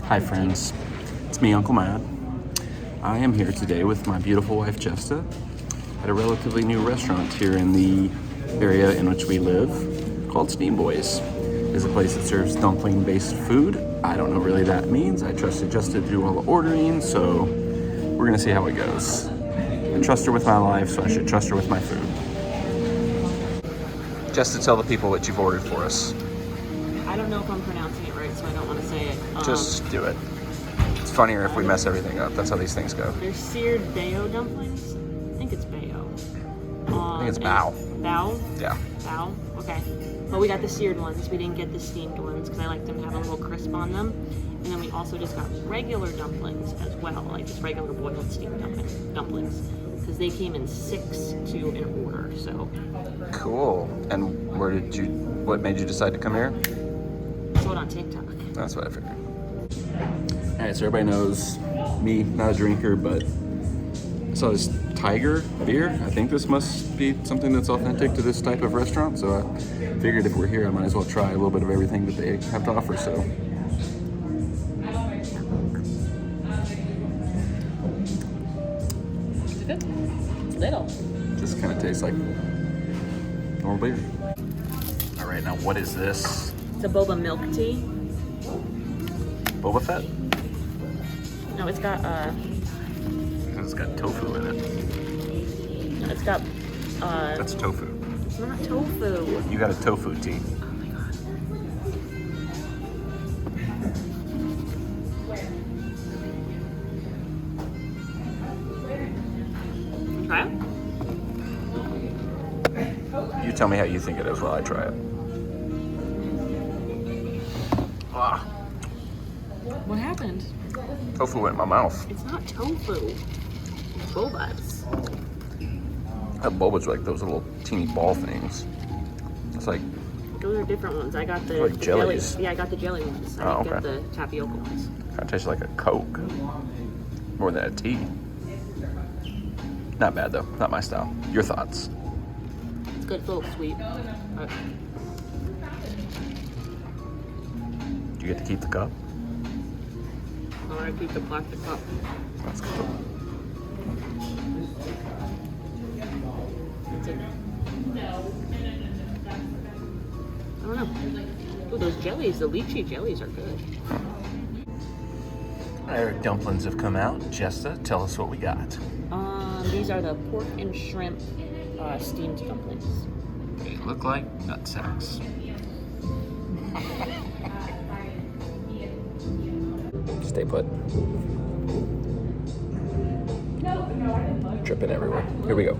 Hi friends, it's me, Uncle Matt. I am here today with my beautiful wife, Jesta, at a relatively new restaurant here in the area in which we live called Steam Boys. It's a place that serves dumpling-based food. I don't know really what that means. I trusted Jesta to do all the ordering, so we're gonna see how it goes. I trust her with my life, so I should trust her with my food. Jesta, tell the people what you've ordered for us. I don't know if I'm pronouncing it right, so I don't want to say it. Just do it. It's funnier if we mess everything up. That's how these things go. They're seared Bao dumplings. I think it's Bao. I think it's Bao. Bao? Yeah. Bao? Okay. Well, we got the seared ones. We didn't get the steamed ones because I like them to have a little crisp on them. And then we also just got regular dumplings as well, like just regular boiled steamed dumplings. Because they came in 6 to an order, so. Cool. And what made you decide to come here? I saw it on TikTok. That's what I figured. All right, so everybody knows me, not a drinker, but I saw this Tiger beer. I think this must be something that's authentic to this type of restaurant, so I figured if we're here, I might as well try a little bit of everything that they have to offer, so. Is it good? Little. Just kind of tastes like normal beer. All right, now what is this? It's a boba milk tea. Boba Fett? No, it's got It's got tofu in it. it's got That's tofu. it's not tofu. You got a tofu tea. Oh my god. Try it? You tell me how you think it is while I try it. Ah, What happened? tofu went in my mouth. It's not tofu. It's bobas. That boba's like those little teeny ball things. It's like, Those are different ones. I got the, Like the jellies. jelly. Yeah, I got the jelly ones. I Oh, didn't get okay. the tapioca ones. kind of tastes like a Coke. More than a tea. Not bad though, not my style. Your thoughts? It's good, it's a little sweet. But Do you get to keep the cup? I want to keep the plastic cup. That's cool. That's it. I don't know. Ooh, those jellies, the lychee jellies are good. Our dumplings have come out. Jesta, tell us what we got. These are the pork and shrimp steamed dumplings. They look like nut sacks. Stay put. Dripping everywhere. Here we go.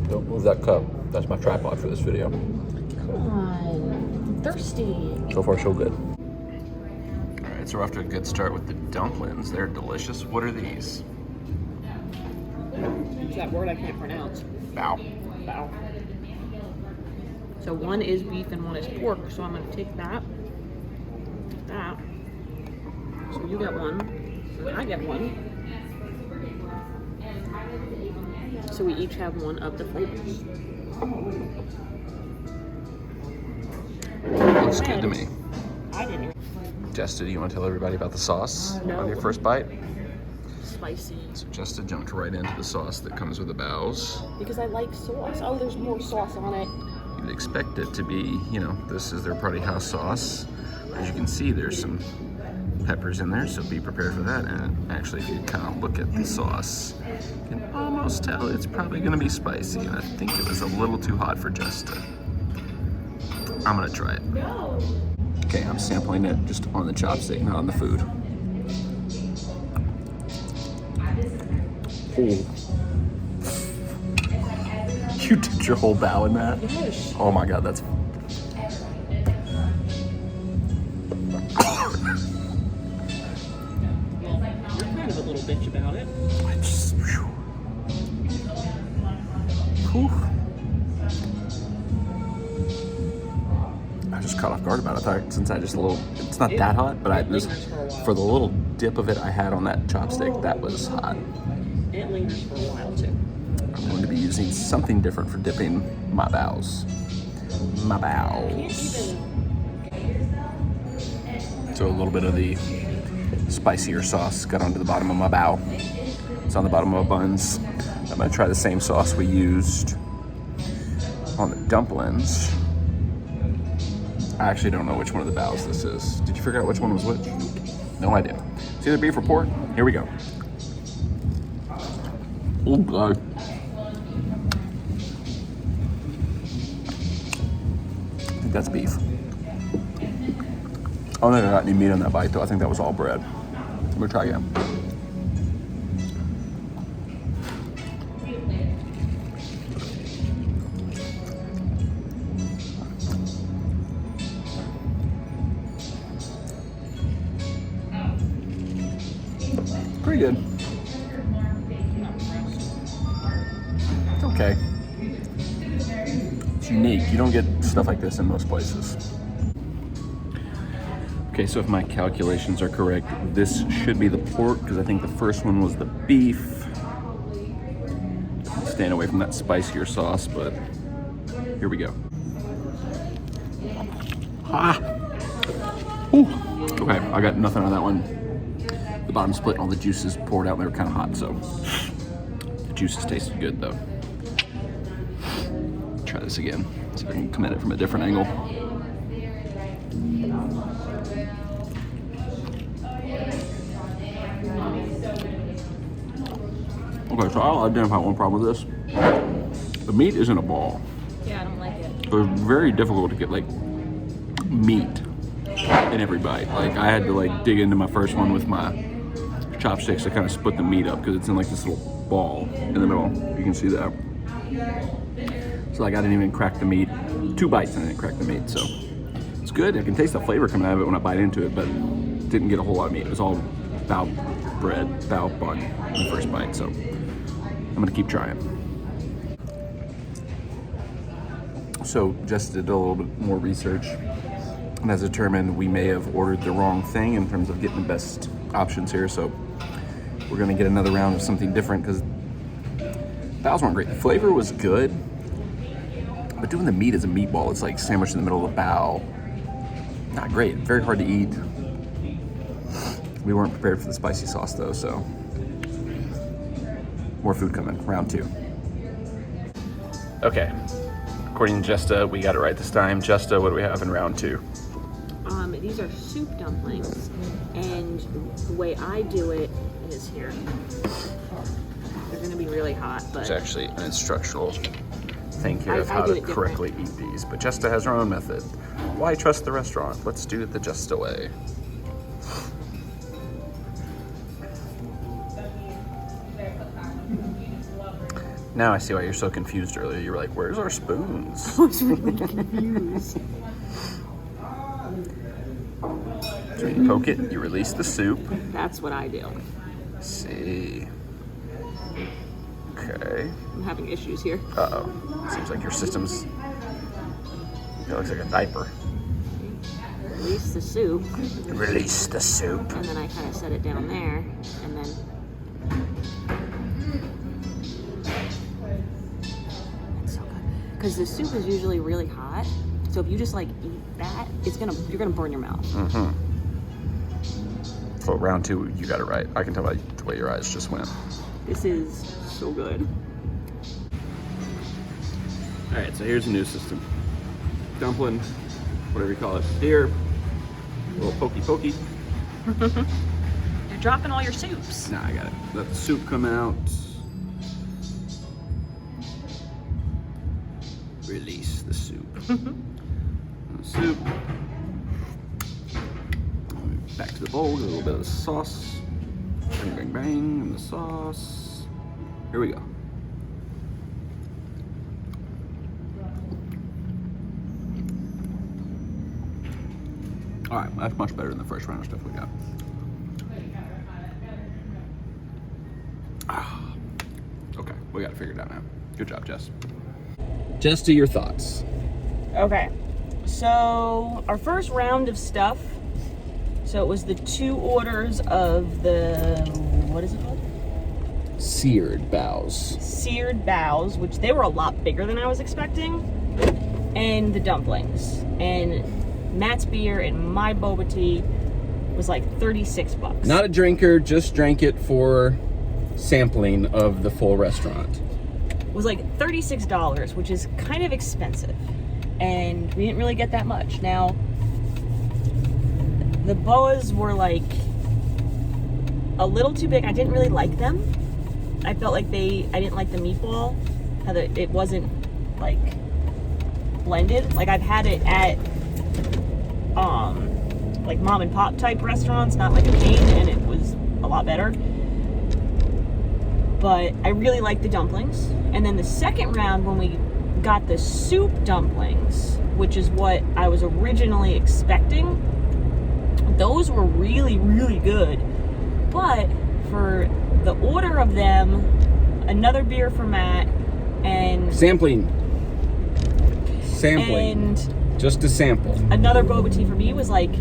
Don't move that cup. That's my tripod for this video. Come on. I'm thirsty. So far, so good. All right, so we're off to a good start with the dumplings. They're delicious. What are these? It's that word I can't pronounce. Bao. Bao. So one is beef and one is pork. So I'm gonna take that. That. So you get one. And I get one. So we each have one of the flavors. Looks good to me. I didn't. Jesta, do you want to tell everybody about the sauce No. on your first bite? Spicy. So Jesta jumped right into the sauce that comes with the Baos. Because I like sauce. Oh, there's more sauce on it. You'd expect it to be, this is their party house sauce. As you can see, there's some peppers in there, so be prepared for that. And actually, if you kind of look at the sauce, you can almost tell it's probably going to be spicy. And I think it was a little too hot for Jesta. I'm going to try it. Okay, I'm sampling it just on the chopstick, not on the food. Oh. You did your whole bow in that? Yes. Oh my god, that's... You're kind of a little bitch about it. I just... Whew. I just caught off guard about it. I thought since I just a little... It's not that hot, but for the little dip of it I had on that chopstick, that was hot. It lingers for a while too. I'm going to be using something different for dipping my Baos. My Baos. So a little bit of the spicier sauce got onto the bottom of my bao. It's on the bottom of my buns. I'm gonna try the same sauce we used on the dumplings. I actually don't know which one of the Baos this is. Did you figure out which one was which? No idea. It's either beef or pork. Here we go. Oh God. I think that's beef. I don't think I got any meat on that bite though. I think that was all bread. I'm gonna try again. Pretty good. It's okay. It's unique. You don't get stuff like this in most places. Okay, so if my calculations are correct, this should be the pork because I think the first one was the beef. Staying away from that spicier sauce, but here we go. Ah! Ooh. Okay, I got nothing on that one. The bottom split and all the juices poured out and they were kind of hot, so the juices tasted good though. Try this again, see if I can come at it from a different angle. Okay, so I'll identify one problem with this. The meat isn't a ball. Yeah, I don't like it. It was very difficult to get like meat in every bite. Like I had to like dig into my first one with my chopsticks to kind of split the meat up because it's in like this little ball in the middle. You can see that. So like I didn't even crack the meat. 2 bites and I didn't crack the meat. So it's good. I can taste the flavor coming out of it when I bite into it, but didn't get a whole lot of meat. It was all bao bread, bao bun in the first bite. So I'm gonna keep trying. So just did a little bit more research and has determined we may have ordered the wrong thing in terms of getting the best options here. So we're gonna get another round of something different because baos weren't great. The flavor was good, but doing the meat as a meatball, it's like sandwiched in the middle of the bao. Not great, very hard to eat. We weren't prepared for the spicy sauce though, so more food coming, round 2. Okay, according to Jesta, we got it right this time. Jesta, what do we have in round 2? These are soup dumplings, and the way I do it is here. They're gonna be really hot, but There's actually an instructional thing here of I how do to it correctly eat these, but Jesta has her own method. Why trust the restaurant? Let's do it the Jesta way. Now I see why you're so confused earlier. You were like, where's our spoons? I was really confused. So when you poke it, you release the soup. That's what I do. Let's see. Okay. I'm having issues here. Uh-oh. Seems like your system's... It looks like a diaper. Release the soup. Release the soup. And then I kind of set it down there, and then... It's so good. Because the soup is usually really hot, so if you just like eat that, you're gonna burn your mouth. Mm-hmm. So round 2, you got it right. I can tell by the way your eyes just went. This is so good. All right, so here's a new system. Dumpling, whatever you call it. Here, a little pokey. You're dropping all your soups. Nah, I got it. Let the soup come out. Release the soup. The soup. Back to the bowl, get a little bit of the sauce. Bang, bang, bang, and the sauce. Here we go. All right, that's much better than the first round of stuff we got. Okay, we got it figured out now. Good job, Jess. Jess, your thoughts. Okay, so our first round of stuff. So it was the 2 orders of the, what is it called? seared Baos. Seared Baos, which they were a lot bigger than I was expecting, and the dumplings. And Matt's beer and my boba tea was like $36. Not a drinker, just drank it for sampling of the full restaurant. It was like $36, which is kind of expensive. And we didn't really get that much. Now, the boas were like a little too big. I didn't really like them. I felt like I didn't like the meatball. How it wasn't like blended. Like I've had it at like mom and pop type restaurants, not like a chain, and it was a lot better. But I really liked the dumplings. And then the second round, when we got the soup dumplings, which is what I was originally expecting, those were really, really good. But for the order of them, another beer for Matt, and Sampling. and Just a sample. another boba tea for me was like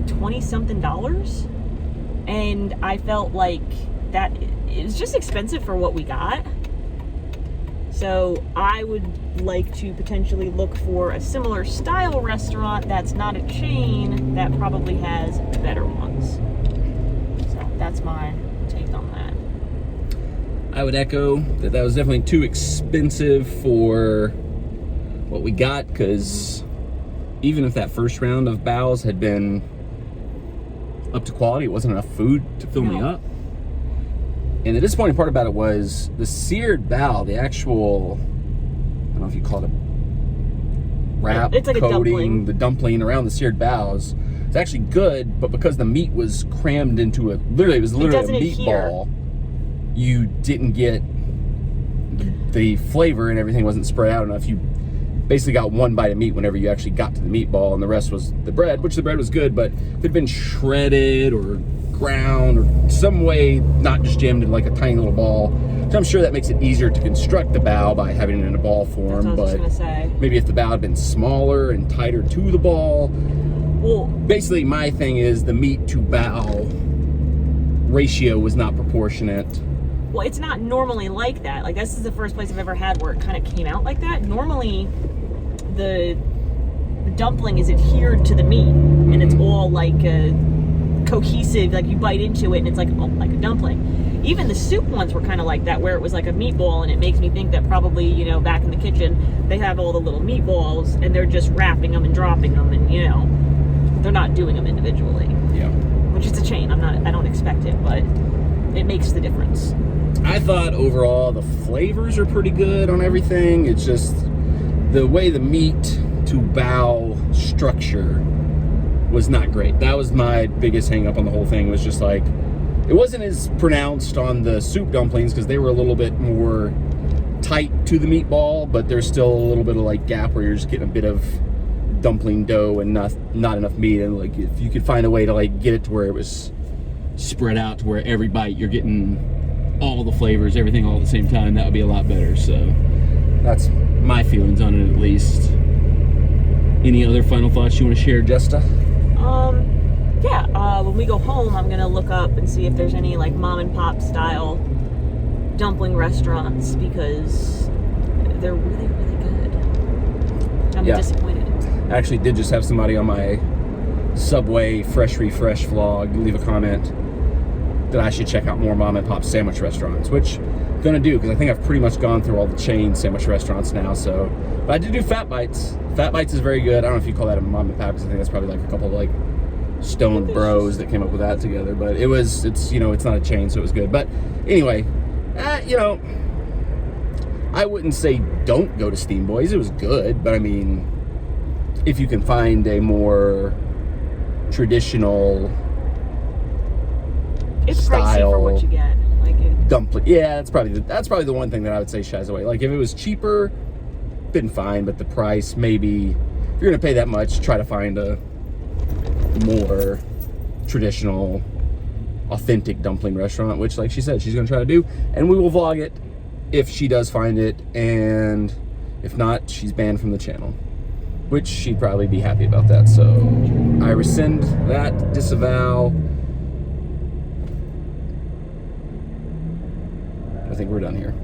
$20-something. And I felt like that it was just expensive for what we got. So I would like to potentially look for a similar style restaurant that's not a chain that probably has better ones. So that's my take on that. I would echo that was definitely too expensive for what we got, because even if that first round of Baos had been up to quality, it wasn't enough food to fill me up. And the disappointing part about it was the seared bao, the actual, I don't know if you call it a wrap, it's like coating, a dumpling. the dumpling around the seared baos, it's actually good, but because the meat was crammed into it was literally a meatball, you didn't get the flavor, and everything wasn't spread out enough. You basically got one bite of meat whenever you actually got to the meatball, and the rest was the bread, which the bread was good, but if it had been shredded or ground or some way not just jammed in like a tiny little ball, so I'm sure that makes it easier to construct the bao by having it in a ball form. That's what I was but just gonna say. Maybe if the bao had been smaller and tighter to the ball. Well, basically my thing is the meat to bao ratio was not proportionate. well, it's not normally like that. Like, this is the first place I've ever had where it kind of came out like that. Normally, the dumpling is adhered to the meat, and it's all like a cohesive, like you bite into it and it's like a dumpling. Even the soup ones were kind of like that, where it was like a meatball, and it makes me think that probably, you know, back in the kitchen they have all the little meatballs and they're just wrapping them and dropping them, and you know, they're not doing them individually. Yeah. Which is a chain. I don't expect it, but it makes the difference. I thought overall the flavors are pretty good on everything. It's just the way the meat to bao structure was not great. That was my biggest hang up on the whole thing, was just like, it wasn't as pronounced on the soup dumplings because they were a little bit more tight to the meatball, but there's still a little bit of like gap where you're just getting a bit of dumpling dough and not enough meat. And like, if you could find a way to like get it to where it was spread out to where every bite you're getting all the flavors, everything all at the same time, that would be a lot better. So that's my feelings on it, at least. Any other final thoughts you want to share, Jesta? When we go home, I'm gonna look up and see if there's any like mom and pop style dumpling restaurants, because they're really, really good. I'm disappointed. I actually did just have somebody on my Subway Fresh Refresh vlog leave a comment that I should check out more mom and pop sandwich restaurants, which I'm gonna do, because I think I've pretty much gone through all the chain sandwich restaurants now. So, but I did do Fat Bites. Fat Bites is very good. I don't know if you call that a mom and pop, because I think that's probably like a couple of like stoned bros that came up with that together. But it's you know, it's not a chain, so it was good. But anyway, you know, I wouldn't say don't go to Steam Boys. It was good, but I mean, if you can find a more traditional It's style pricey for what you get. Like dumpling, yeah, that's probably the one thing that I would say shies away. Like if it was cheaper, been fine, but the price, maybe if you're gonna pay that much, try to find a more traditional, authentic dumpling restaurant, which, like she said, she's gonna try to do, and we will vlog it if she does find it, and if not, she's banned from the channel, which she'd probably be happy about that. So I rescind that, disavow. think we're done here.